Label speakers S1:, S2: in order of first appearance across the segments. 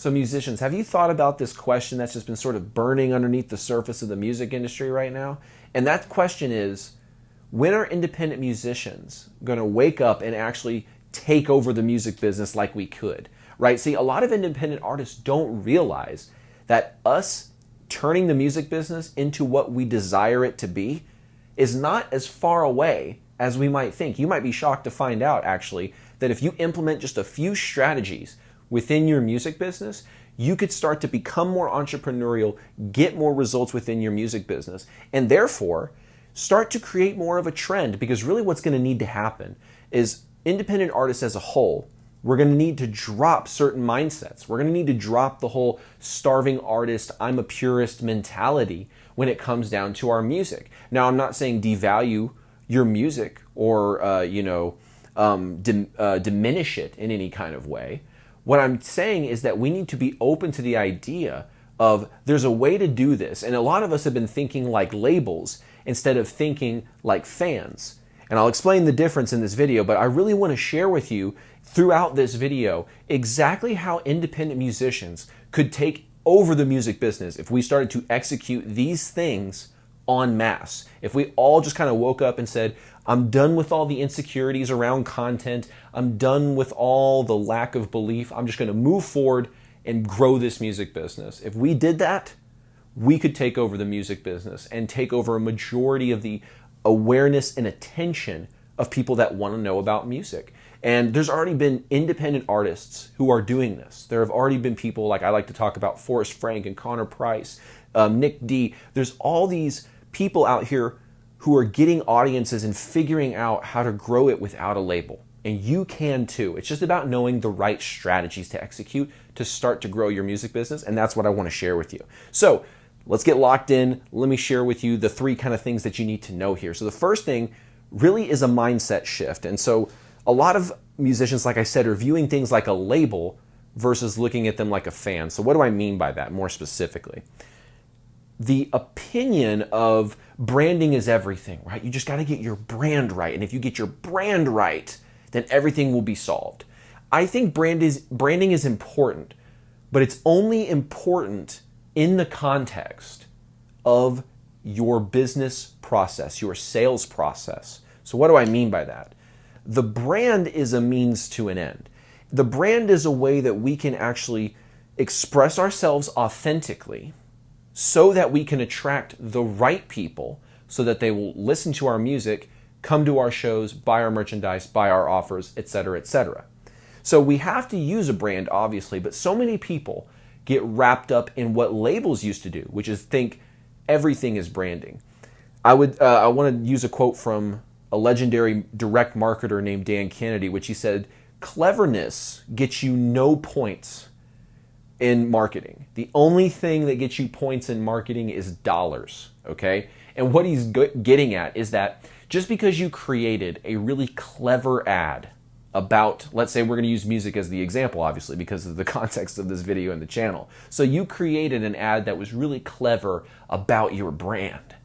S1: So musicians, have you thought about this question that's just been sort of burning underneath the surface of the music industry right now? And that question is, when are independent musicians going to wake up and actually take over the music business like we could, right? See, a lot of independent artists don't realize that us turning the music business into what we desire it to be is not as far away as we might think. You might be shocked to find out, actually, that if you implement just a few strategies within your music business, you could start to become more entrepreneurial, get more results within your music business, and therefore start to create more of a trend. Because really what's going to need to happen is independent artists as a whole, we're going to need to drop certain mindsets. We're going to need to drop the whole starving artist, I'm a purist mentality when it comes down to our music. Now, I'm not saying devalue your music or diminish it in any kind of way. What I'm saying is that we need to be open to the idea of there's a way to do this. And a lot of us have been thinking like labels instead of thinking like fans. And I'll explain the difference in this video, but I really want to share with you throughout this video exactly how independent musicians could take over the music business if we started to execute these things en masse. If we all just kind of woke up and said, I'm done with all the insecurities around content. I'm done with all the lack of belief. I'm just going to move forward and grow this music business. If we did that, we could take over the music business and take over a majority of the awareness and attention of people that want to know about music. And there's already been independent artists who are doing this. There have already been people like I like to talk about Forrest Frank and Connor Price, Nick D. There's all these people out here who are getting audiences and figuring out how to grow it without a label. And you can too. It's just about knowing the right strategies to execute to start to grow your music business. And that's what I want to share with you. So let's get locked in. Let me share with you the three kind of things that you need to know here. So the first thing really is a mindset shift. And so a lot of musicians, like I said, are viewing things like a label versus looking at them like a fan. So what do I mean by that more specifically? The opinion of branding is everything, right? You just got to get your brand right. And if you get your brand right, then everything will be solved. I think branding is important, but it's only important in the context of your business process, your sales process. So what do I mean by that? The brand is a means to an end. The brand is a way that we can actually express ourselves authentically so that we can attract the right people so that they will listen to our music, come to our shows, buy our merchandise, buy our offers, etc., etc. So we have to use a brand, obviously, but so many people get wrapped up in what labels used to do, which is think everything is branding. I want to use a quote from a legendary direct marketer named Dan Kennedy, which he said, cleverness gets you no points in marketing. The only thing that gets you points in marketing is dollars, okay? And what he's getting at is that just because you created a really clever ad about, let's say we're going to use music as the example, obviously, because of the context of this video and the channel. So you created an ad that was really clever about your brand.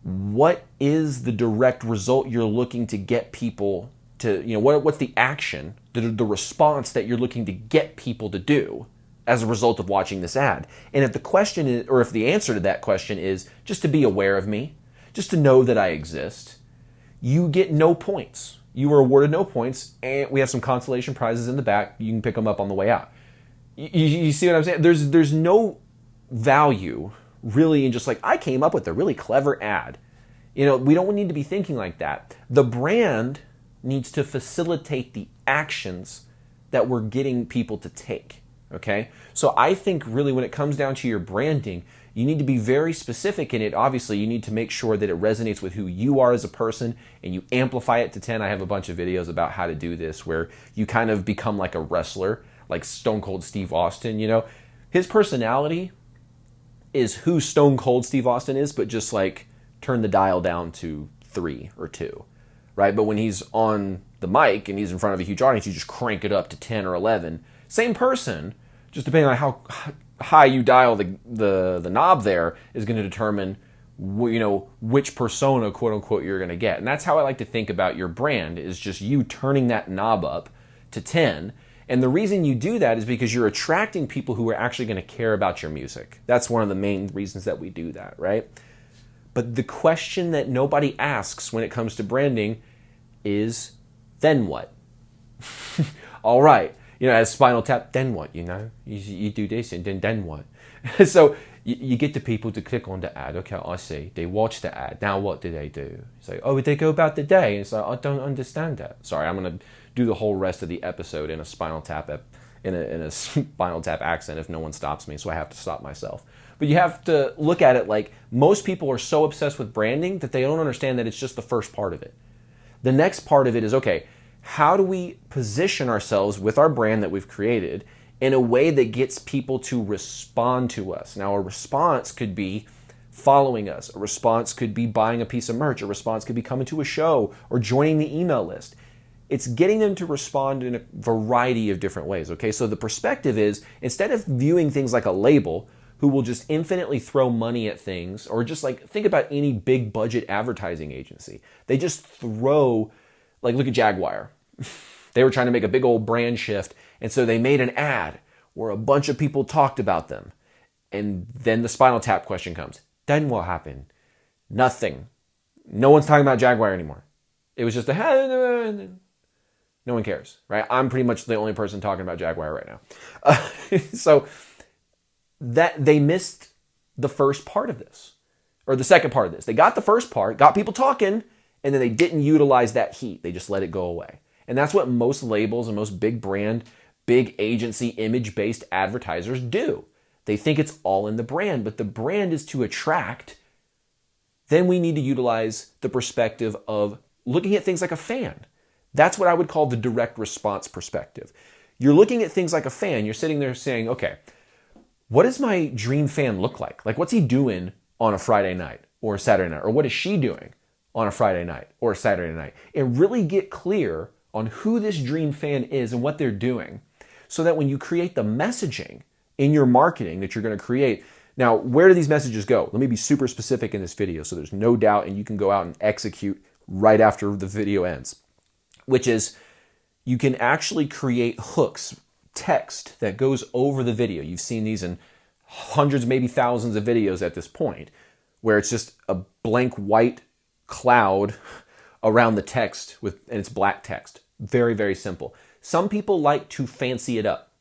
S1: What is the direct result you're looking to get people to, what's the action, the response that you're looking to get people to do as a result of watching this ad? And if the question is, or if the answer to that question is just to be aware of me, just to know that I exist, you get no points. You were awarded no points, and we have some consolation prizes in the back. You can pick them up on the way out. You see what I'm saying? There's no value really in just like, I came up with a really clever ad. We don't need to be thinking like that. The brand needs to facilitate the actions that we're getting people to take, okay? So I think really when it comes down to your branding, you need to be very specific in it. Obviously, you need to make sure that it resonates with who you are as a person and you amplify it to 10. I have a bunch of videos about how to do this where you kind of become like a wrestler, like Stone Cold Steve Austin, His personality is who Stone Cold Steve Austin is, but just like turn the dial down to 3 or 2, right? But when he's on the mic and he's in front of a huge audience, you just crank it up to 10 or 11. Same person, just depending on how high you dial the knob there is going to determine which persona, quote unquote, you're going to get. And that's how I like to think about your brand, is just you turning that knob up to 10. And the reason you do that is because you're attracting people who are actually going to care about your music. That's one of the main reasons that we do that, right? But the question that nobody asks when it comes to branding is, then what? All right, as Spinal Tap, then what, You do this and then what? So you get the people to click on the ad. Okay, I see. They watch the ad. Now what do? It's like, oh, they go about the day. It's like, I don't understand that. Sorry, I'm going to do the whole rest of the episode in a Spinal Tap in a Spinal Tap accent if no one stops me, so I have to stop myself. But you have to look at it like most people are so obsessed with branding that they don't understand that it's just the first part of it. The next part of it is, okay, how do we position ourselves with our brand that we've created in a way that gets people to respond to us? Now, a response could be following us. A response could be buying a piece of merch. A response could be coming to a show or joining the email list. It's getting them to respond in a variety of different ways, okay? So the perspective is, instead of viewing things like a label who will just infinitely throw money at things, or just like, think about any big budget advertising agency. They just throw, like, look at Jaguar. They were trying to make a big old brand shift, and so they made an ad where a bunch of people talked about them. And then the Spinal Tap question comes. Then what happened? Nothing. No one's talking about Jaguar anymore. It was just a... No one cares, right? I'm pretty much the only person talking about Jaguar right now. So that they missed the first part of this, or the second part of this. They got the first part, got people talking, and then they didn't utilize that heat. They just let it go away. And that's what most labels and most big brand, big agency, image-based advertisers do. They think it's all in the brand, but the brand is to attract. Then we need to utilize the perspective of looking at things like a fan. That's what I would call the direct response perspective. You're looking at things like a fan. You're sitting there saying, okay, what does my dream fan look like? Like, what's he doing on a Friday night or a Saturday night? Or what is she doing on a Friday night or a Saturday night? And really get clear on who this dream fan is and what they're doing, so that when you create the messaging in your marketing that you're going to create. Now, where do these messages go? Let me be super specific in this video so there's no doubt and you can go out and execute right after the video ends. Which is, you can actually create hooks, text that goes over the video. You've seen these in hundreds, maybe thousands of videos at this point, where it's just a blank white cloud around the text and it's black text. Very, very simple. Some people like to fancy it up.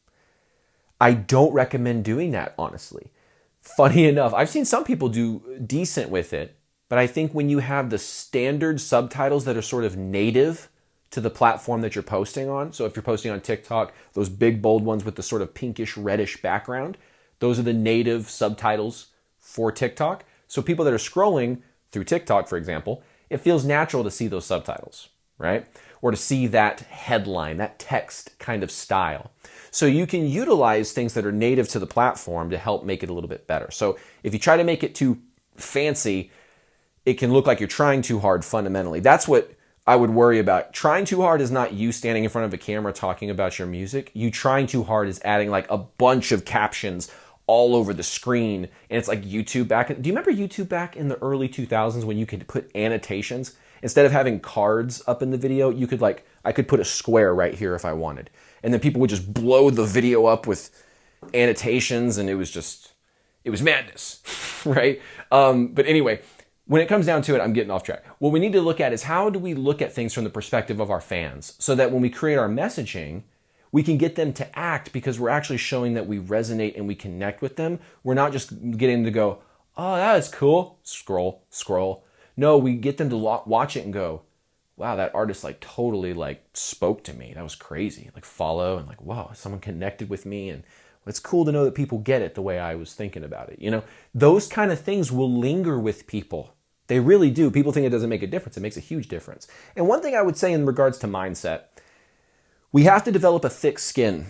S1: I don't recommend doing that, honestly. Funny enough, I've seen some people do decent with it, but I think when you have the standard subtitles that are sort of native to the platform that you're posting on. So if you're posting on TikTok, those big bold ones with the sort of pinkish reddish background, those are the native subtitles for TikTok. So people that are scrolling through TikTok, for example, it feels natural to see those subtitles, right? Or to see that headline, that text kind of style. So you can utilize things that are native to the platform to help make it a little bit better. So if you try to make it too fancy, it can look like you're trying too hard fundamentally. That's what I would worry about. Trying too hard is not you standing in front of a camera talking about your music. You trying too hard is adding like a bunch of captions all over the screen. And it's like YouTube back. Do you remember YouTube back in the early 2000s when you could put annotations? Instead of having cards up in the video, you could I could put a square right here if I wanted. And then people would just blow the video up with annotations, and it was madness, right? But anyway, when it comes down to it, I'm getting off track. What we need to look at is, how do we look at things from the perspective of our fans, so that when we create our messaging, we can get them to act because we're actually showing that we resonate and we connect with them. We're not just getting them to go, oh, that is cool, scroll. No, we get them to watch it and go, wow, that artist totally spoke to me. That was crazy. Follow and wow, someone connected with me, and it's cool to know that people get it the way I was thinking about it. Those kind of things will linger with people. They really do. People think it doesn't make a difference. It makes a huge difference. And one thing I would say in regards to mindset, we have to develop a thick skin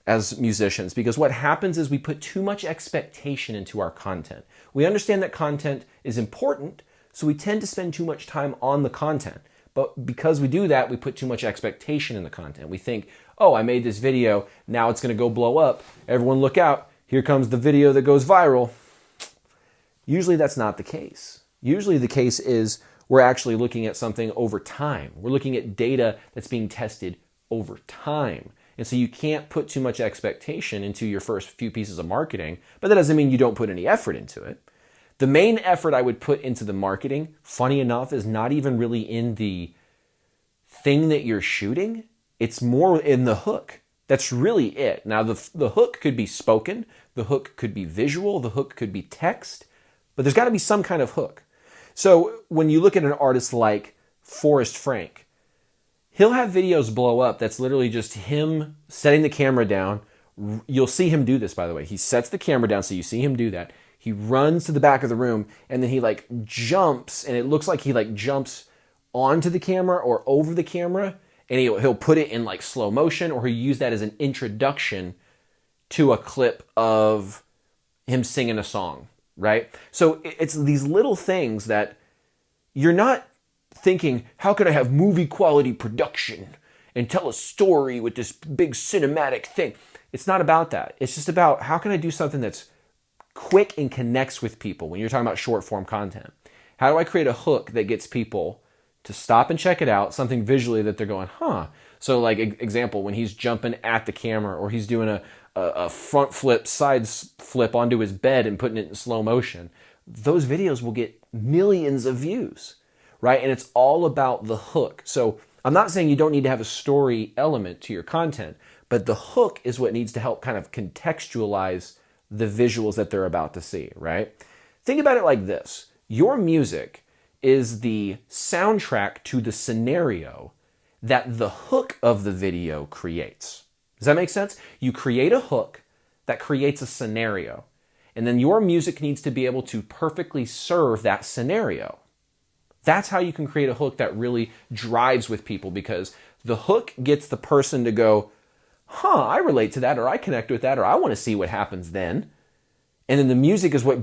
S1: as musicians, because what happens is we put too much expectation into our content. We understand that content is important, so we tend to spend too much time on the content. But because we do that, we put too much expectation in the content. We think, oh, I made this video, now it's going to go blow up. Everyone look out, here comes the video that goes viral. Usually that's not the case. Usually the case is we're actually looking at something over time. We're looking at data that's being tested over time. And so you can't put too much expectation into your first few pieces of marketing, but that doesn't mean you don't put any effort into it. The main effort I would put into the marketing, funny enough, is not even really in the thing that you're shooting. It's more in the hook. That's really it. Now, the hook could be spoken, the hook could be visual, the hook could be text, but there's got to be some kind of hook. So when you look at an artist like Forrest Frank, he'll have videos blow up that's literally just him setting the camera down. You'll see him do this, by the way. He sets the camera down, so you see him do that. He runs to the back of the room, and then he like jumps, and it looks like he like jumps onto the camera or over the camera, and he'll put it in like slow motion, or he'll use that as an introduction to a clip of him singing a song, right? So it's these little things that you're not thinking, how could I have movie quality production and tell a story with this big cinematic thing? It's not about that. It's just about how can I do something that's quick and connects with people when you're talking about short form content. How do I create a hook that gets people to stop and check it out, something visually that they're going, huh? So like example, when he's jumping at the camera or he's doing a front flip, side flip onto his bed and putting it in slow motion, those videos will get millions of views, right? And it's all about the hook. So I'm not saying you don't need to have a story element to your content, but the hook is what needs to help kind of contextualize the visuals that they're about to see, right? Think about it like this. Your music is the soundtrack to the scenario that the hook of the video creates. Does that make sense? You create a hook that creates a scenario, and then your music needs to be able to perfectly serve that scenario. That's how you can create a hook that really drives with people, because the hook gets the person to go, huh, I relate to that, or I connect with that, or I want to see what happens then. And then the music is what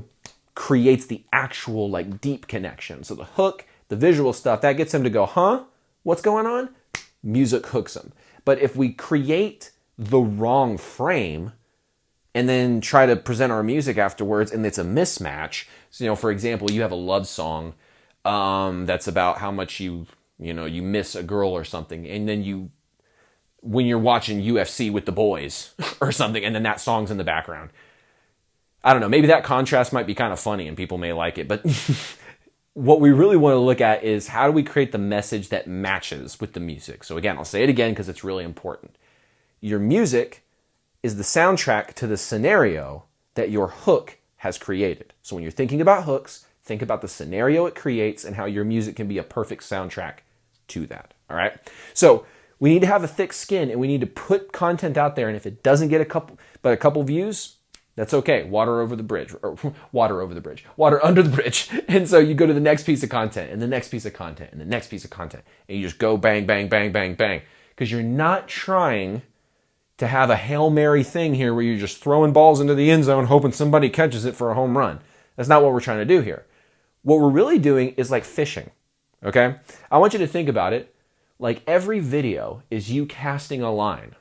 S1: creates the actual like deep connection. So the hook, the visual stuff, that gets them to go, huh, what's going on? Music hooks them. But if we create the wrong frame and then try to present our music afterwards and it's a mismatch, so, for example, you have a love song that's about how much you miss a girl or something, and then when you're watching UFC with the boys or something, and then that song's in the background. I don't know, maybe that contrast might be kind of funny and people may like it, but what we really want to look at is how do we create the message that matches with the music. So again, I'll say it again because it's really important. Your music is the soundtrack to the scenario that your hook has created. So when you're thinking about hooks, think about the scenario it creates and how your music can be a perfect soundtrack to that. All right? So we need to have a thick skin and we need to put content out there. And if it doesn't get a couple views, that's okay. Water under the bridge. And so you go to the next piece of content and the next piece of content and the next piece of content. And you just go bang, bang, bang, bang, bang. Because you're not trying to have a Hail Mary thing here where you're just throwing balls into the end zone hoping somebody catches it for a home run. That's not what we're trying to do here. What we're really doing is like fishing, okay? I want you to think about it like every video is you casting a line,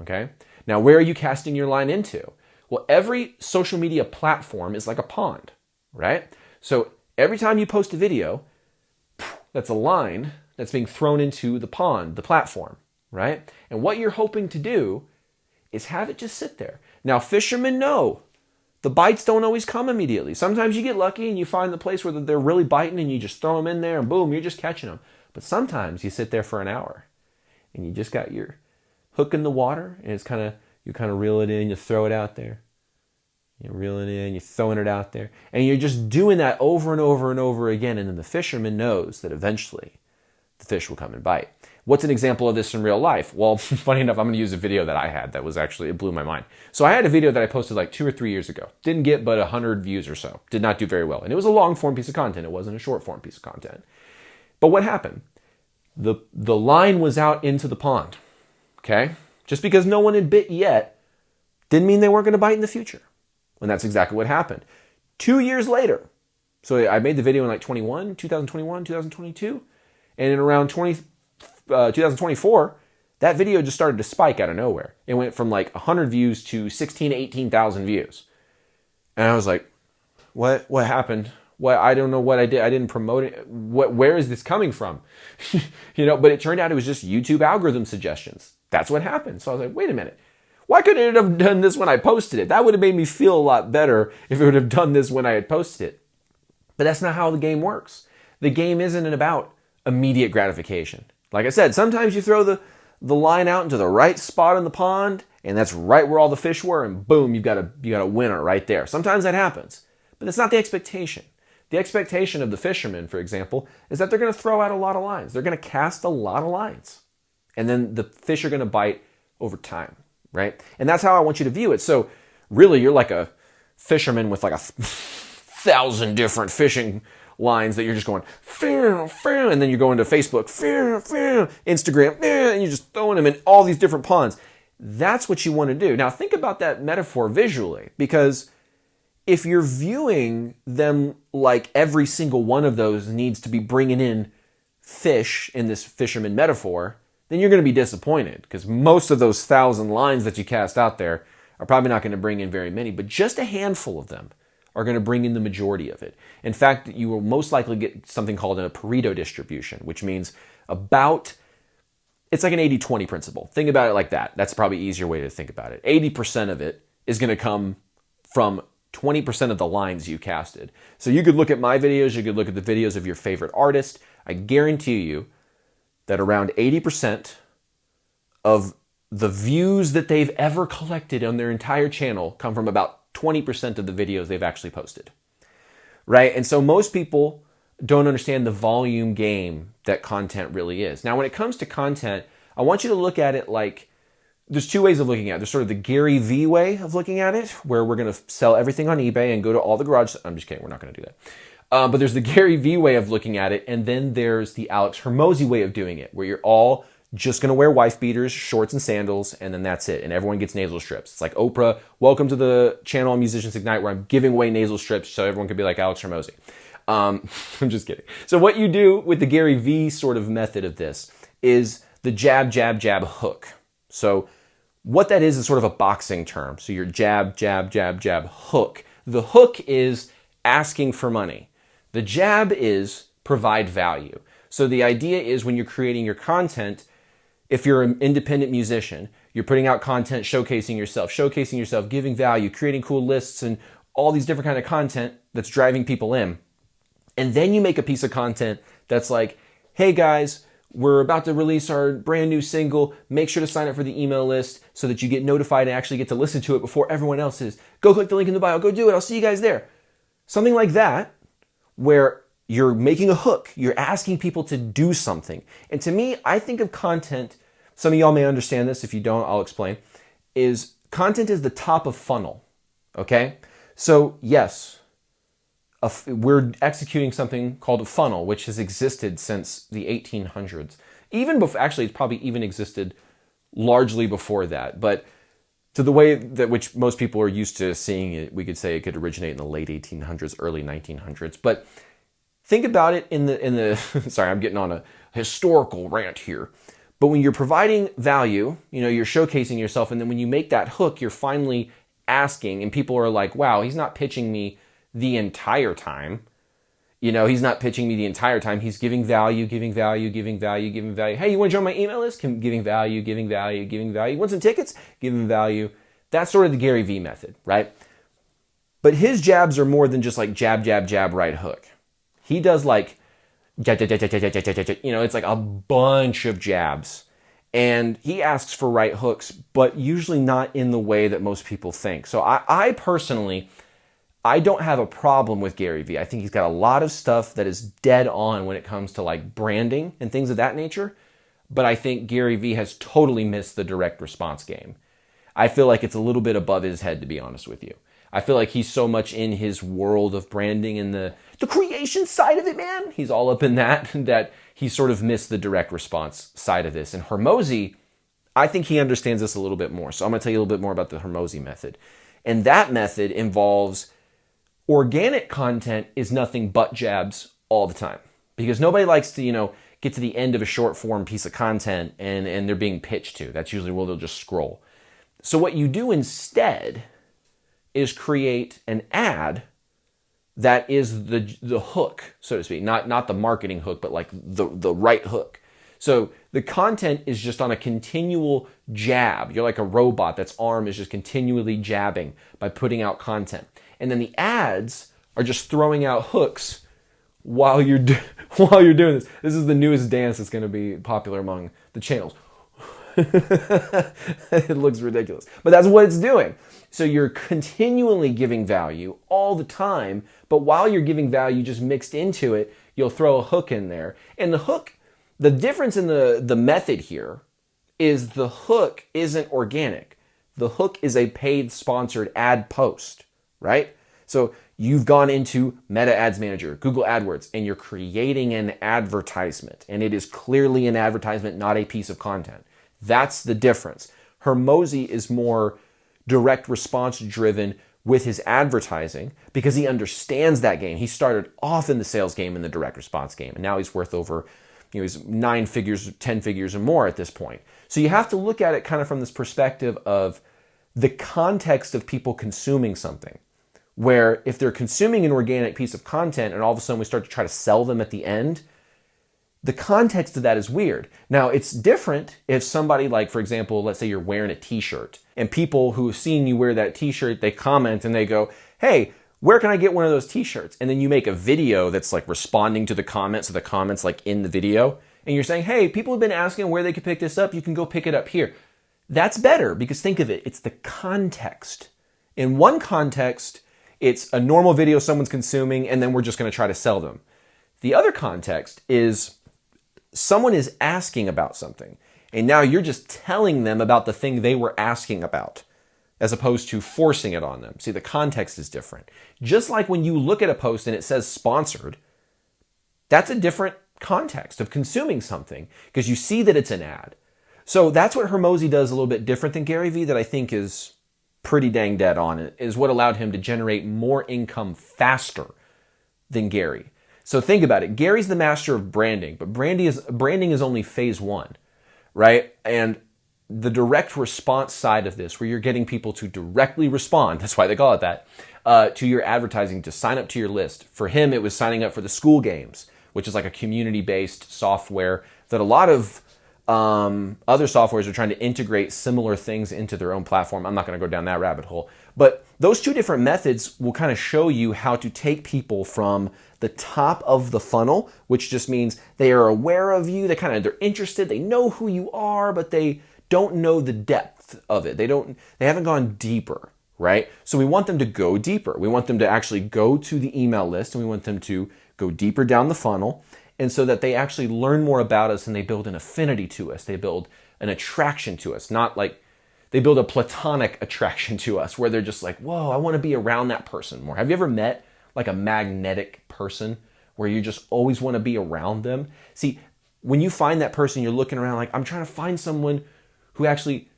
S1: okay? Now, where are you casting your line into? Well, every social media platform is like a pond, right? So every time you post a video, that's a line that's being thrown into the pond, the platform, right? And what you're hoping to do is have it just sit there. Now, fishermen know the bites don't always come immediately. Sometimes you get lucky and you find the place where they're really biting and you just throw them in there and boom, you're just catching them. But sometimes you sit there for an hour and you just got your hook in the water and it's you kind of reel it in, you throw it out there. You're reeling it in, you're throwing it out there. And you're just doing that over and over and over again. And then the fisherman knows that eventually the fish will come and bite. What's an example of this in real life? Well, funny enough, I'm going to use a video that I had that was it blew my mind. So I had a video that I posted like 2 or 3 years ago. Didn't get but 100 views or so. Did not do very well. And it was a long form piece of content. It wasn't a short form piece of content. But what happened? The line was out into the pond. Okay? Just because no one had bit yet didn't mean they weren't going to bite in the future. And that's exactly what happened. 2 years later, so I made the video in like 2021, 2022, and in around 2024, that video just started to spike out of nowhere. It went from like 100 views to 16,000 to 18,000 views. And I was like, what happened? I don't know what I did. I didn't promote it. Where is this coming from? But it turned out it was just YouTube algorithm suggestions. That's what happened. So I was like, wait a minute. Why couldn't it have done this when I posted it? That would have made me feel a lot better if it would have done this when I had posted it. But that's not how the game works. The game isn't about immediate gratification. Like I said, sometimes you throw the line out into the right spot in the pond, and that's right where all the fish were, and boom, you got a winner right there. Sometimes that happens, but that's not the expectation. The expectation of the fishermen, for example, is that they're going to throw out a lot of lines. They're going to cast a lot of lines, and then the fish are going to bite over time, right? And that's how I want you to view it. So really, you're like a fisherman with like 1,000 different fishing lines that you're just going, and then you're going to Facebook, Instagram, and you're just throwing them in all these different ponds. That's what you want to do. Now think about that metaphor visually, because if you're viewing them like every single one of those needs to be bringing in fish in this fisherman metaphor, then you're going to be disappointed, because most of those 1,000 lines that you cast out there are probably not going to bring in very many, but just a handful of them are going to bring in the majority of it. In fact, you will most likely get something called a Pareto distribution, which means it's like an 80-20 principle. Think about it like that. That's probably an easier way to think about it. 80% of it is going to come from 20% of the lines you casted. So you could look at my videos, you could look at the videos of your favorite artist. I guarantee you that around 80% of the views that they've ever collected on their entire channel come from about 20% of the videos they've actually posted, right? And so most people don't understand the volume game that content really is. Now, when it comes to content, I want you to look at it like, there's two ways of looking at it. There's sort of the Gary Vee way of looking at it, where we're going to sell everything on eBay and go to all the garage. I'm just kidding. We're not going to do that. But there's the Gary Vee way of looking at it. And then there's the Alex Hormozi way of doing it, where you're all just going to wear wife beaters, shorts, and sandals, and then that's it. And everyone gets nasal strips. It's like, Oprah, welcome to the channel on Musicians Ignite, where I'm giving away nasal strips so everyone can be like Alex Hormozi. I'm just kidding. So what you do with the Gary Vee sort of method of this is the jab, jab, jab hook. So what that is sort of a boxing term. So your jab, jab, jab, jab hook. The hook is asking for money. The jab is provide value. So the idea is when you're creating your content, if you're an independent musician, you're putting out content, showcasing yourself, giving value, creating cool lists and all these different kind of content that's driving people in. And then you make a piece of content that's like, hey guys, we're about to release our brand new single. Make sure to sign up for the email list so that you get notified and actually get to listen to it before everyone else is. Go click the link in the bio. Go do it. I'll see you guys there. Something like that, where you're making a hook. You're asking people to do something. And to me, I think of content, some of y'all may understand this. If you don't, I'll explain, is content is the top of funnel, okay? So yes, we're executing something called a funnel, which has existed since the 1800s. Even before, actually, it's probably even existed largely before that. But to the way that which most people are used to seeing it, we could say it could originate in the late 1800s, early 1900s. But think about it in the sorry, I'm getting on a historical rant here. But when you're providing value, you're showcasing yourself, and then when you make that hook, you're finally asking, and people are like, wow, he's not pitching me the entire time. He's not pitching me the entire time. He's giving value, giving value, giving value, giving value. Hey, you want to join my email list? Giving value, giving value, giving value. You want some tickets? Giving value. That's sort of the Gary Vee method, right? But his jabs are more than just like jab, jab, jab, right hook. He does like, it's like a bunch of jabs. And he asks for right hooks, but usually not in the way that most people think. So I personally, I don't have a problem with Gary Vee. I think he's got a lot of stuff that is dead on when it comes to like branding and things of that nature. But I think Gary Vee has totally missed the direct response game. I feel like it's a little bit above his head, to be honest with you. I feel like he's so much in his world of branding and the creation side of it, man. He's all up in that he sort of missed the direct response side of this. And Hormozi, I think he understands this a little bit more. So I'm going to tell you a little bit more about the Hormozi method. And that method involves organic content is nothing but jabs all the time. Because nobody likes to, get to the end of a short form piece of content and they're being pitched to. That's usually where they'll just scroll. So what you do instead is create an ad that is the hook, so to speak. Not the marketing hook, but like the right hook. So The content is just on a continual jab. You're like a robot that's arm is just continually jabbing by putting out content. And then the ads are just throwing out hooks while you're while you're doing this. This is the newest dance that's going to be popular among the channels. It looks ridiculous, but that's what it's doing. So you're continually giving value all the time, but while you're giving value just mixed into it, you'll throw a hook in there. And the hook, the difference in the method here is the hook isn't organic. The hook is a paid sponsored ad post, right? So you've gone into Meta Ads Manager, Google AdWords, and you're creating an advertisement. And it is clearly an advertisement, not a piece of content. That's the difference. Hormozi is more direct response driven with his advertising because he understands that game. He started off in the sales game, in the direct response game, and now he's worth over, he's 9 figures, 10 figures or more at this point. So you have to look at it kind of from this perspective of the context of people consuming something, where if they're consuming an organic piece of content and all of a sudden we start to try to sell them at the end, the context of that is weird. Now, it's different if somebody, like, for example, let's say you're wearing a t-shirt and people who have seen you wear that t-shirt, they comment and they go, hey, where can I get one of those t-shirts? And then you make a video that's like responding to the comments, so the comments like in the video, and you're saying, hey, people have been asking where they could pick this up. You can go pick it up here. That's better because think of it, it's the context. In one context, it's a normal video someone's consuming and then we're just going to try to sell them. The other context is someone is asking about something, and now you're just telling them about the thing they were asking about, as opposed to forcing it on them. See, the context is different. Just like when you look at a post and it says sponsored, that's a different context of consuming something, because you see that it's an ad. So that's what Hormozi does a little bit different than Gary Vee, that I think is pretty dang dead on. It is what allowed him to generate more income faster than Gary. So think about it. Gary's the master of branding, but branding is only phase 1, right? And the direct response side of this, where you're getting people to directly respond, that's why they call it that, to your advertising, to sign up to your list. For him, it was signing up for the School Games, which is like a community-based software that a lot of other softwares are trying to integrate similar things into their own platform. I'm not going to go down that rabbit hole. But those two different methods will kind of show you how to take people from the top of the funnel, which just means they are aware of you, they're interested, they know who you are, but they don't know the depth of it. They haven't gone deeper, right? So we want them to go deeper. We want them to actually go to the email list, and we want them to go deeper down the funnel, and so that they actually learn more about us and they build an affinity to us. They build an attraction to us, not like they build a platonic attraction to us where they're just like, whoa, I want to be around that person more. Have you ever met like a magnetic person where you just always want to be around them? See, when you find that person, you're looking around like, I'm trying to find someone who actually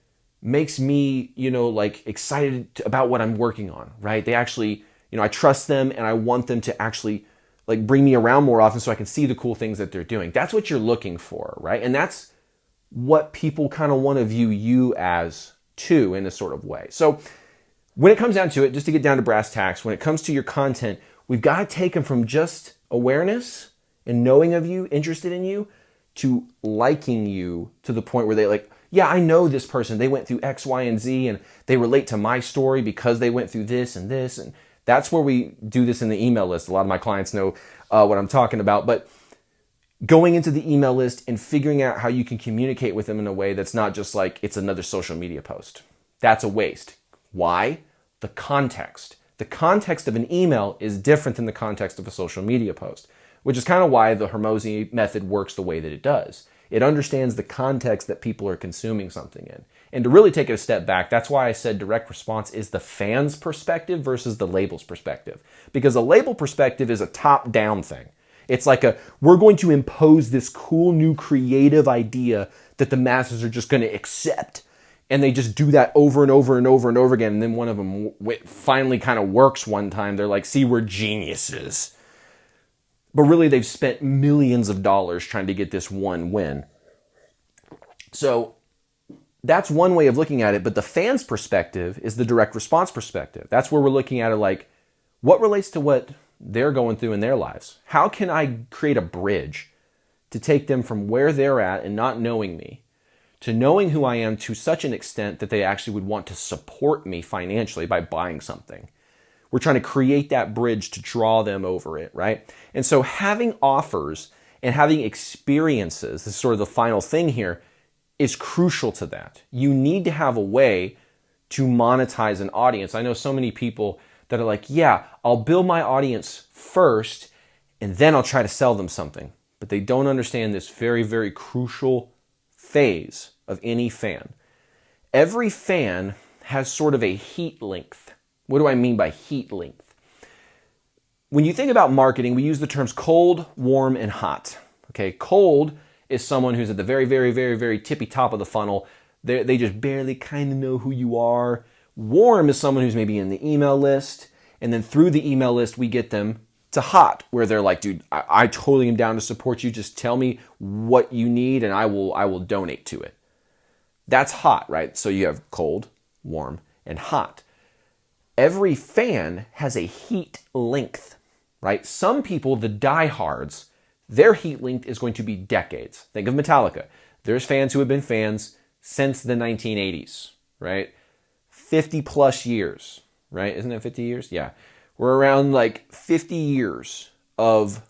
S1: makes me, like excited about what I'm working on, right? They actually, I trust them and I want them to actually like bring me around more often so I can see the cool things that they're doing. That's what you're looking for, right? And that's what people kind of want to view you as too, in a sort of way. So when it comes down to it, just to get down to brass tacks, when it comes to your content, we've got to take them from just awareness and knowing of you, interested in you, to liking you to the point where they like, yeah, I know this person. They went through X, Y, and Z, and they relate to my story because they went through this and this. And that's where we do this in the email list. A lot of my clients know what I'm talking about. But going into the email list and figuring out how you can communicate with them in a way that's not just like it's another social media post. That's a waste. Why? The context. The context of an email is different than the context of a social media post, which is kind of why the Hormozi method works the way that it does. It understands the context that people are consuming something in. And to really take it a step back, that's why I said direct response is the fan's perspective versus the label's perspective. Because a label perspective is a top-down thing. It's like we're going to impose this cool new creative idea that the masses are just going to accept. And they just do that over and over and over and over again. And then one of them finally kind of works one time. They're like, see, we're geniuses. But really, they've spent millions of dollars trying to get this one win. So that's one way of looking at it. But the fan's perspective is the direct response perspective. That's where we're looking at it like, what relates to what they're going through in their lives? How can I create a bridge to take them from where they're at and not knowing me to knowing who I am to such an extent that they actually would want to support me financially by buying something. We're trying to create that bridge to draw them over it, right? And so having offers and having experiences, this is sort of the final thing here, is crucial to that. You need to have a way to monetize an audience. I know so many people that are like, yeah, I'll build my audience first and then I'll try to sell them something. But they don't understand this very, very crucial phase of any fan. Every fan has sort of a heat length. What do I mean by heat length? When you think about marketing, we use the terms cold, warm, and hot. Okay, cold is someone who's at the very, very, very, very tippy top of the funnel. They just barely kind of know who you are. Warm is someone who's maybe in the email list. And then through the email list, we get them to hot, where they're like, dude, I totally am down to support you. Just tell me what you need and I will donate to it. That's hot, right? So you have cold, warm, and hot. Every fan has a heat length, right? Some people, the diehards, their heat length is going to be decades. Think of Metallica. There's fans who have been fans since the 1980s, right? 50 plus years, right? Isn't it 50 years? Yeah. We're around like 50 years of,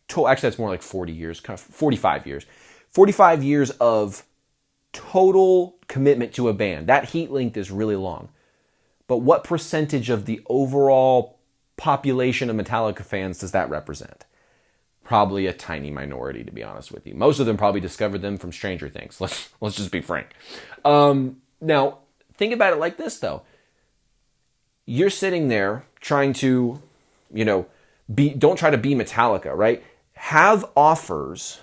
S1: actually that's more like 40 years, 45 years. 45 years of total commitment to a band. That heat length is really long. But what percentage of the overall population of Metallica fans does that represent? Probably a tiny minority, to be honest with you. Most of them probably discovered them from Stranger Things. Let's just be frank. Now, think about it like this, though. You're sitting there trying to, don't try to be Metallica, right? Have offers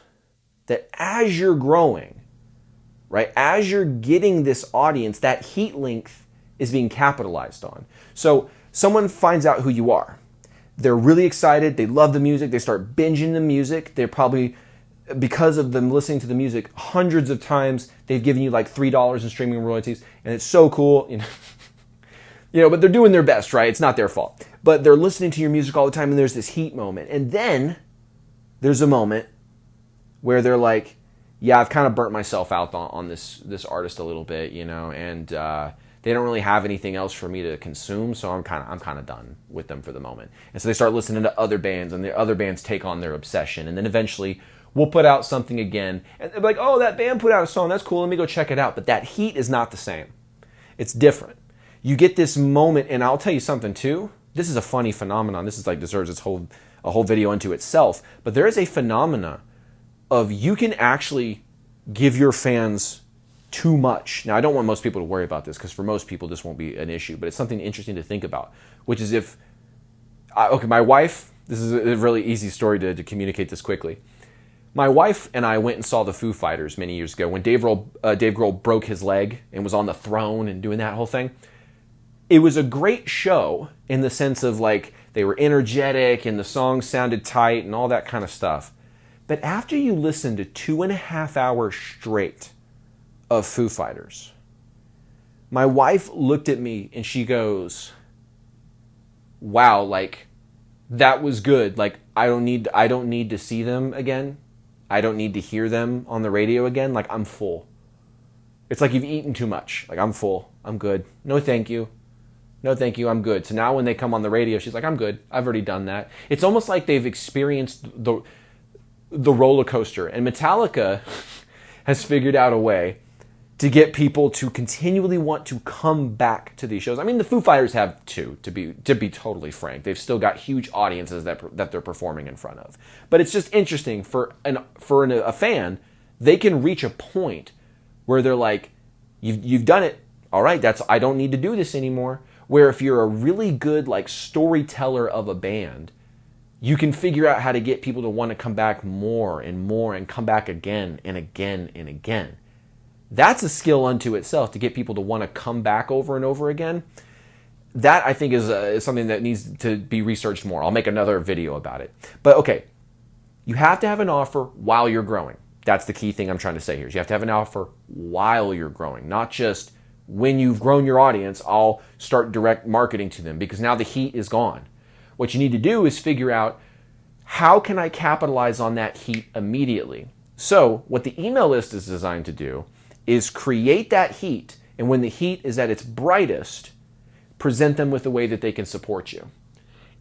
S1: that as you're growing, right, as you're getting this audience, that heat length is being capitalized on. So someone finds out who you are. They're really excited. They love the music. They start binging the music. They're probably, because of them listening to the music hundreds of times, they've given you like $3 in streaming royalties, and it's so cool. But they're doing their best, right? It's not their fault. But they're listening to your music all the time, and there's this heat moment. And then there's a moment where they're like, yeah, I've kind of burnt myself out on this artist a little bit, and they don't really have anything else for me to consume, so I'm kind of done with them for the moment. And so they start listening to other bands, and the other bands take on their obsession, and then eventually we'll put out something again, and they're like, oh, that band put out a song, that's cool, let me go check it out. But that heat is not the same. It's different. You get this moment, and I'll tell you something too. This is a funny phenomenon. This is deserves a whole video unto itself. But there is a phenomena of you can actually give your fans too much. Now, I don't want most people to worry about this because for most people this won't be an issue, but it's something interesting to think about, which is my wife, this is a really easy story to communicate this quickly. My wife and I went and saw the Foo Fighters many years ago when Dave Grohl broke his leg and was on the throne and doing that whole thing. It was a great show in the sense of they were energetic and the songs sounded tight and all that kind of stuff. But after you listen to 2.5 hours straight of Foo Fighters, my wife looked at me and she goes, wow, that was good. I don't need to see them again. I don't need to hear them on the radio again. I'm full. It's like you've eaten too much. I'm full. I'm good. No, thank you. No, thank you. I'm good. So now when they come on the radio, she's like, I'm good. I've already done that. It's almost like they've experienced the roller coaster. And Metallica has figured out a way to get people to continually want to come back to these shows. I mean, the Foo Fighters have too, to be totally frank. They've still got huge audiences that they're performing in front of. But it's just interesting for a fan, they can reach a point where they're like, you've done it. All right, I don't need to do this anymore. Where if you're a really good storyteller of a band, you can figure out how to get people to want to come back more and more and come back again and again and again. That's a skill unto itself, to get people to want to come back over and over again. That, I think, is something that needs to be researched more. I'll make another video about it. But okay, you have to have an offer while you're growing. That's the key thing I'm trying to say here. You have to have an offer while you're growing, not just when you've grown your audience, I'll start direct marketing to them, because now the heat is gone. What you need to do is figure out, How can I capitalize on that heat immediately? So what the email list is designed to do is create that heat, and when the heat is at its brightest, present them with a way that they can support you.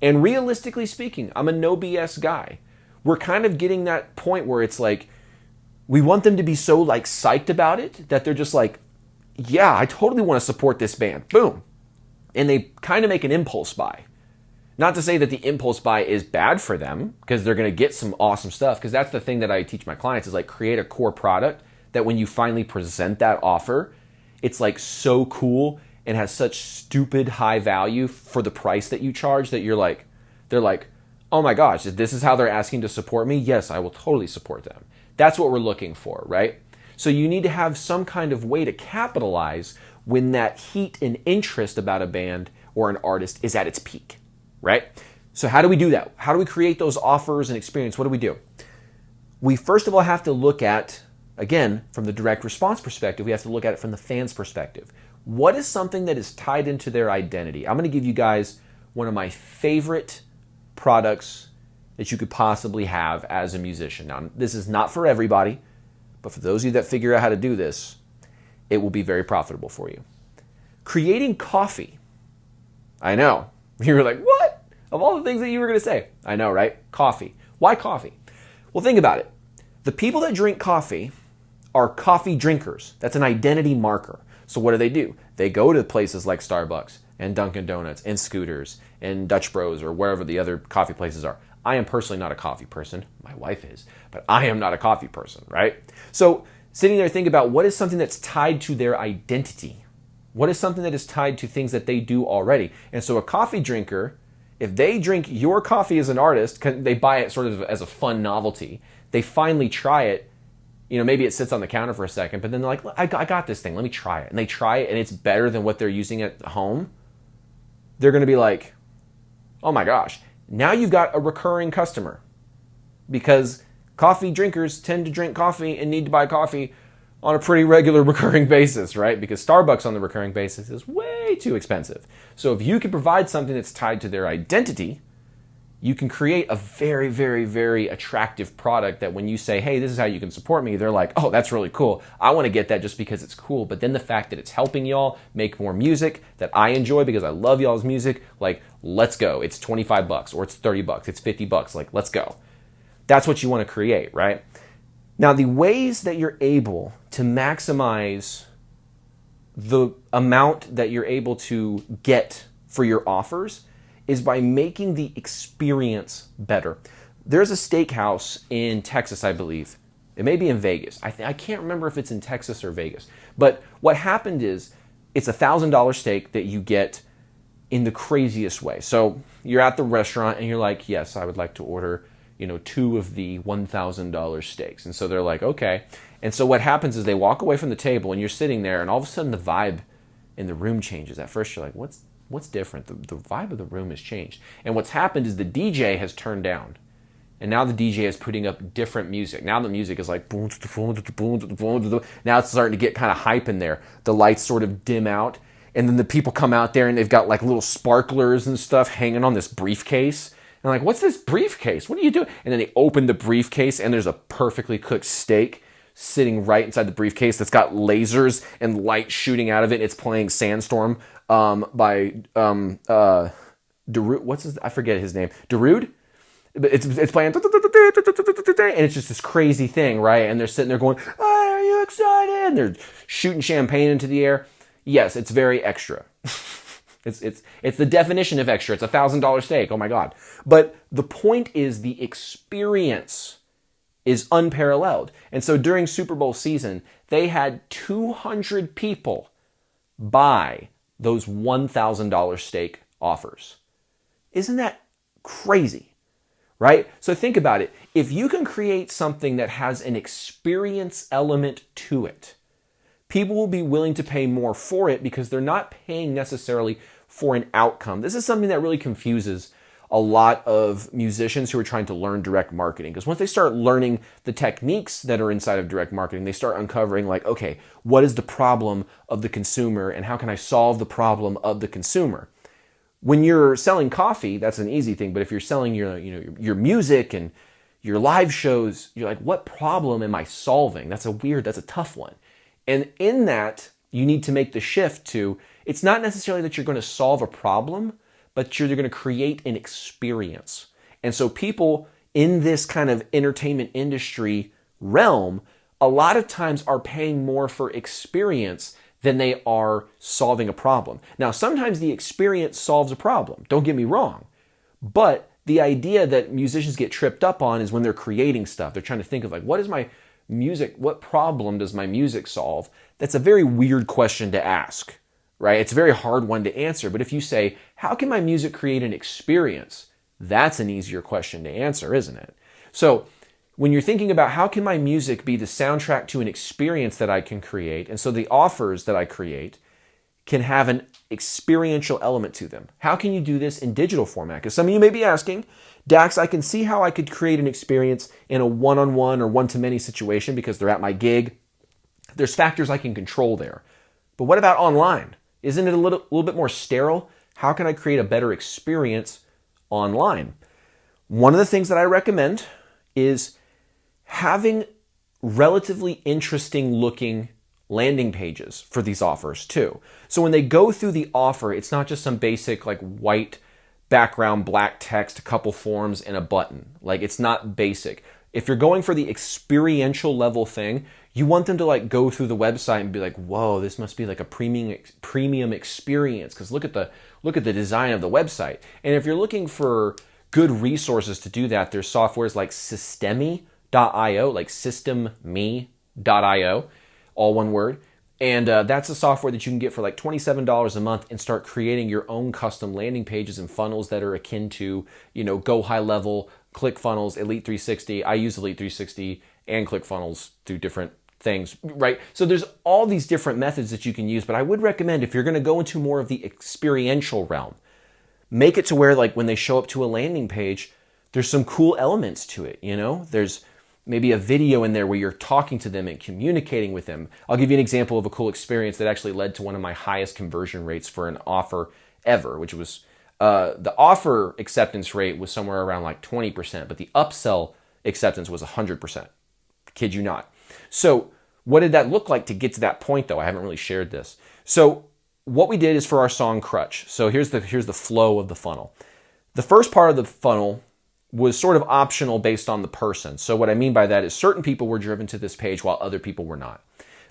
S1: And realistically speaking, I'm a no BS guy. We're kind of getting that point where it's like, we want them to be so like psyched about it that they're just like, yeah, I totally want to support this band. Boom. And they kind of make an impulse buy. Not to say that the impulse buy is bad for them, because they're going to get some awesome stuff, because that's the thing that I teach my clients is like create a core product that when you finally present that offer, it's like so cool and has such stupid high value for the price that you charge that they're like, oh my gosh, this is how they're asking to support me? Yes, I will totally support them. That's what we're looking for, right? So you need to have some kind of way to capitalize when that heat and interest about a band or an artist is at its peak, right? So how do we do that? How do we create those offers and experience? What do we do? We first of all have to look at, again, from the direct response perspective, we have to look at it from the fan's perspective. What is something that is tied into their identity? I'm going to give you guys one of my favorite products that you could possibly have as a musician. Now, this is not for everybody, but for those of you that figure out how to do this, it will be very profitable for you. Creating coffee. I know. You were like, what? Of all the things that you were going to say. I know, right? Coffee. Why coffee? Well, think about it. The people that drink coffee are coffee drinkers. That's an identity marker. So what do? They go to places like Starbucks and Dunkin' Donuts and Scooters and Dutch Bros or wherever the other coffee places are. I am personally not a coffee person. My wife is, but I am not a coffee person, right? So sitting there thinking about what is something that's tied to their identity. What is something that is tied to things that they do already? And so a coffee drinker, if they drink your coffee as an artist, they buy it sort of as a fun novelty. They finally try it. You know, maybe it sits on the counter for a second, but then they're like, I got this thing. Let me try it. And they try it and it's better than what they're using at home. They're going to be like, oh my gosh. Now you've got a recurring customer, because coffee drinkers tend to drink coffee and need to buy coffee on a pretty regular recurring basis, right? Because Starbucks on the recurring basis is way too expensive. So if you can provide something that's tied to their identity, you can create a very, very, very attractive product that when you say, hey, this is how you can support me, they're like, oh, that's really cool. I want to get that just because it's cool. But then the fact that it's helping y'all make more music that I enjoy because I love y'all's music, like, let's go. It's $25 or it's $30, it's $50. Like, let's go. That's what you want to create, right? Now, the ways that you're able to maximize the amount that you're able to get for your offers is by making the experience better. There's a steakhouse in Texas, I believe. It may be in Vegas. I can't remember if it's in Texas or Vegas. But what happened is it's a $1,000 steak that you get in the craziest way. So you're at the restaurant and you're like, yes, I would like to order, 2 of the $1,000 steaks. And so they're like, okay. And so what happens is they walk away from the table and you're sitting there and all of a sudden the vibe in the room changes. At first you're like, what's different? The vibe of the room has changed. And what's happened is the DJ has turned down. And now the DJ is putting up different music. Now the music is like, now it's starting to get kind of hype in there. The lights sort of dim out. And then the people come out there and they've got like little sparklers and stuff hanging on this briefcase. And like, what's this briefcase? What are you doing? And then they open the briefcase and there's a perfectly cooked steak sitting right inside the briefcase that's got lasers and light shooting out of it. It's playing Sandstorm by Darude. I forget his name. Darude? It's playing and it's just this crazy thing, right? And they're sitting there going, oh, are you excited? And they're shooting champagne into the air. Yes, it's very extra. It's the definition of extra. It's a $1,000 steak. Oh my God. But the point is the experience is unparalleled. And so during Super Bowl season, they had 200 people buy those $1,000 steak offers. Isn't that crazy? Right? So think about it. If you can create something that has an experience element to it, people will be willing to pay more for it because they're not paying necessarily for an outcome. This is something that really confuses a lot of musicians who are trying to learn direct marketing. Because once they start learning the techniques that are inside of direct marketing, they start uncovering like, okay, what is the problem of the consumer and how can I solve the problem of the consumer? When you're selling coffee, that's an easy thing. But if you're selling your music and your live shows, you're like, what problem am I solving? That's a tough one. And in that, you need to make the shift to, it's not necessarily that you're going to solve a problem, but you're going to create an experience. And so people in this kind of entertainment industry realm, a lot of times are paying more for experience than they are solving a problem. Now, sometimes the experience solves a problem. Don't get me wrong. But the idea that musicians get tripped up on is when they're creating stuff. They're trying to think of like, what problem does my music solve? That's a very weird question to ask, right? It's a very hard one to answer. But if you say, how can my music create an experience? That's an easier question to answer, isn't it? So when you're thinking about how can my music be the soundtrack to an experience that I can create, and so the offers that I create can have an experiential element to them. How can you do this in digital format? Because some of you may be asking, Dax, I can see how I could create an experience in a one-on-one or one-to-many situation because they're at my gig. There's factors I can control there. But what about online? Isn't it a little bit more sterile? How can I create a better experience online? One of the things that I recommend is having relatively interesting looking landing pages for these offers too. So when they go through the offer, it's not just some basic like white background, black text, a couple forms, and a button. Like it's not basic. If you're going for the experiential level thing, you want them to like go through the website and be like, whoa, this must be like a premium experience because look at the design of the website. And if you're looking for good resources to do that, there's softwares like Systeme.io, like systeme.io, all one word. And that's a software that you can get for like $27 a month and start creating your own custom landing pages and funnels that are akin to, Go High Level, ClickFunnels, Elite 360. I use Elite 360 and ClickFunnels through different things, right? So there's all these different methods that you can use, but I would recommend if you're going to go into more of the experiential realm, make it to where like when they show up to a landing page, there's some cool elements to it, There's maybe a video in there where you're talking to them and communicating with them. I'll give you an example of a cool experience that actually led to one of my highest conversion rates for an offer ever, which was the offer acceptance rate was somewhere around like 20%, but the upsell acceptance was 100%. Kid you not. So what did that look like to get to that point though? I haven't really shared this. So what we did is for our song Crutch. So here's the flow of the funnel. The first part of the funnel was sort of optional based on the person. So what I mean by that is certain people were driven to this page while other people were not.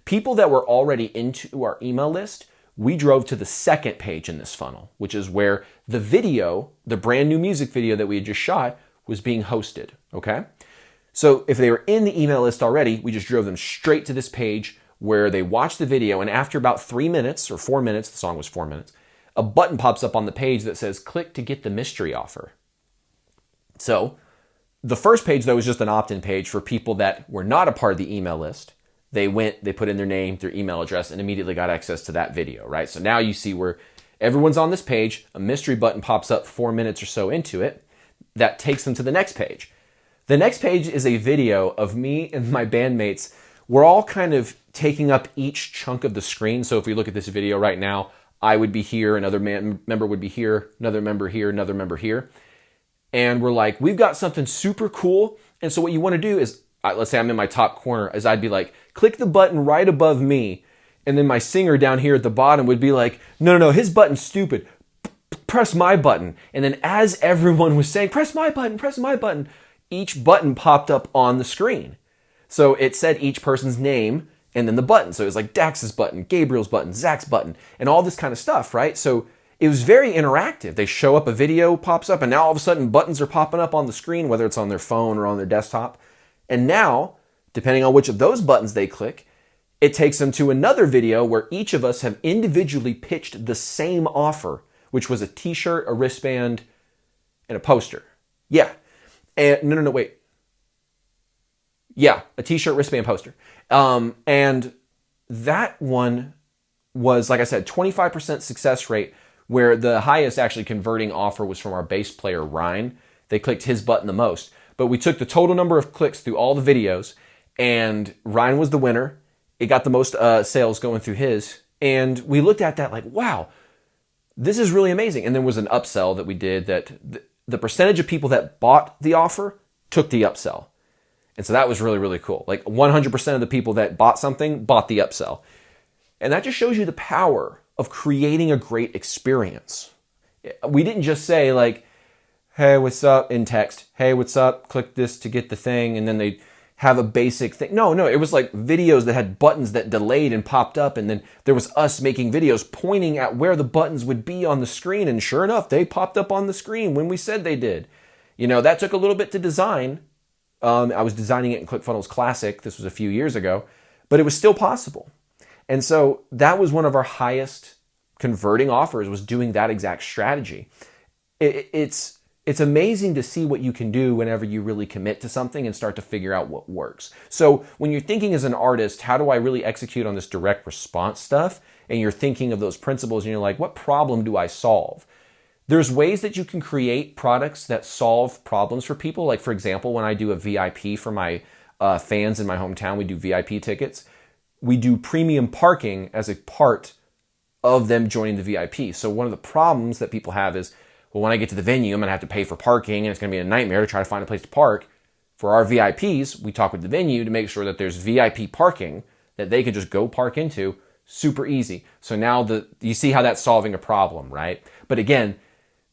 S1: People that were already into our email list, we drove to the second page in this funnel, which is where the video, the brand new music video that we had just shot, was being hosted, okay? So if they were in the email list already, we just drove them straight to this page where they watched the video, and after about 3 minutes or 4 minutes, the song was 4 minutes, a button pops up on the page that says, click to get the mystery offer. So the first page, though, was just an opt-in page for people that were not a part of the email list. They put in their name, their email address, and immediately got access to that video, right? So now you see where everyone's on this page, a mystery button pops up 4 minutes or so into it. That takes them to the next page. The next page is a video of me and my bandmates. We're all kind of taking up each chunk of the screen. So if we look at this video right now, I would be here, another member would be here, another member here, another member here. And we're like, we've got something super cool. And so what you want to do is, let's say I'm in my top corner, is I'd be like, click the button right above me. And then my singer down here at the bottom would be like, no, his button's stupid. Press my button. And then as everyone was saying, press my button, each button popped up on the screen. So it said each person's name and then the button. So it was like Dax's button, Gabriel's button, Zach's button, and all this kind of stuff, right? So it was very interactive. They show up, a video pops up, and now all of a sudden buttons are popping up on the screen, whether it's on their phone or on their desktop. And now, depending on which of those buttons they click, it takes them to another video where each of us have individually pitched the same offer, which was a t-shirt, a wristband, and a poster. Yeah. And no, wait. Yeah, a t-shirt, wristband, poster. And that one was, like I said, 25% success rate, where the highest actually converting offer was from our bass player, Ryan. They clicked his button the most. But we took the total number of clicks through all the videos, and Ryan was the winner. It got the most sales going through his. And we looked at that like, wow, this is really amazing. And there was an upsell that we did that the percentage of people that bought the offer took the upsell. And so that was really, really cool. Like 100% of the people that bought something bought the upsell. And that just shows you the power of creating a great experience. We didn't just say like, hey, what's up in text. Hey, what's up? Click this to get the thing. And then they have a basic thing. No, it was like videos that had buttons that delayed and popped up. And then there was us making videos pointing at where the buttons would be on the screen. And sure enough, they popped up on the screen when we said they did. That took a little bit to design. I was designing it in ClickFunnels Classic. This was a few years ago, but it was still possible. And so that was one of our highest converting offers, was doing that exact strategy. It's amazing to see what you can do whenever you really commit to something and start to figure out what works. So when you're thinking as an artist, how do I really execute on this direct response stuff? And you're thinking of those principles and you're like, what problem do I solve? There's ways that you can create products that solve problems for people. Like, for example, when I do a VIP for my fans in my hometown, we do VIP tickets. We do premium parking as a part of them joining the VIP. So one of the problems that people have is, well, when I get to the venue, I'm going to have to pay for parking, and it's going to be a nightmare to try to find a place to park. For our VIPs, we talk with the venue to make sure that there's VIP parking that they can just go park into. Super easy. So now you see how that's solving a problem, right? But again,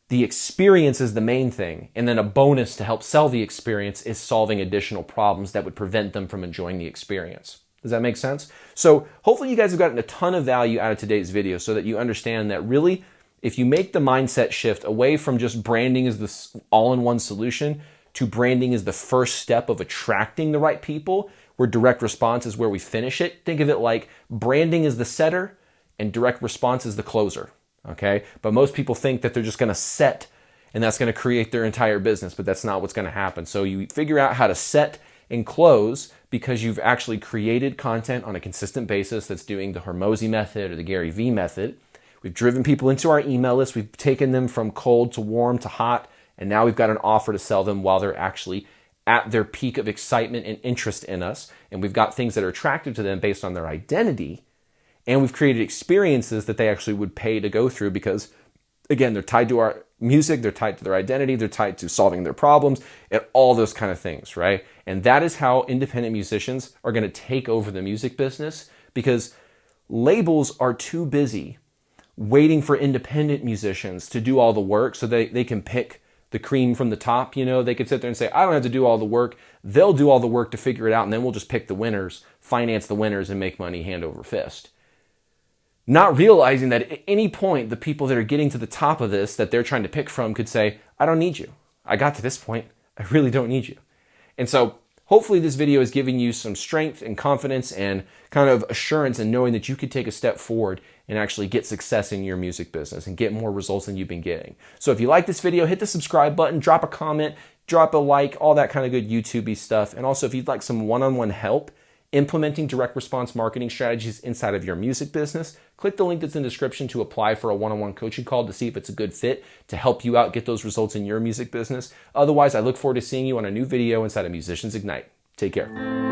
S1: the experience is the main thing. And then a bonus to help sell the experience is solving additional problems that would prevent them from enjoying the experience. Does that make sense? So hopefully you guys have gotten a ton of value out of today's video so that you understand that really, if you make the mindset shift away from just branding as this all-in-one solution to branding as the first step of attracting the right people, where direct response is where we finish it. Think of it like branding is the setter and direct response is the closer. Okay, but most people think that they're just going to set and that's going to create their entire business, but that's not what's going to happen. So you figure out how to set and close because you've actually created content on a consistent basis that's doing the Hormozi method or the Gary Vee method. We've driven people into our email list. We've taken them from cold to warm to hot, and now we've got an offer to sell them while they're actually at their peak of excitement and interest in us. And we've got things that are attractive to them based on their identity. And we've created experiences that they actually would pay to go through because, again, they're tied to our music, they're tied to their identity, they're tied to solving their problems, and all those kind of things, right? And that is how independent musicians are going to take over the music business, because labels are too busy waiting for independent musicians to do all the work so they can pick the cream from the top. They could sit there and say, I don't have to do all the work. They'll do all the work to figure it out, and then we'll just pick the winners, finance the winners, and make money hand over fist. Not realizing that at any point, the people that are getting to the top of this that they're trying to pick from could say, I don't need you. I got to this point. I really don't need you. And so hopefully this video is giving you some strength and confidence and kind of assurance in knowing that you could take a step forward and actually get success in your music business and get more results than you've been getting. So if you like this video, hit the subscribe button, drop a comment, drop a like, all that kind of good YouTube-y stuff. And also if you'd like some one-on-one help implementing direct response marketing strategies inside of your music business, click the link that's in the description to apply for a one-on-one coaching call to see if it's a good fit to help you out get those results in your music business. Otherwise, I look forward to seeing you on a new video inside of Musicians Ignite. Take care.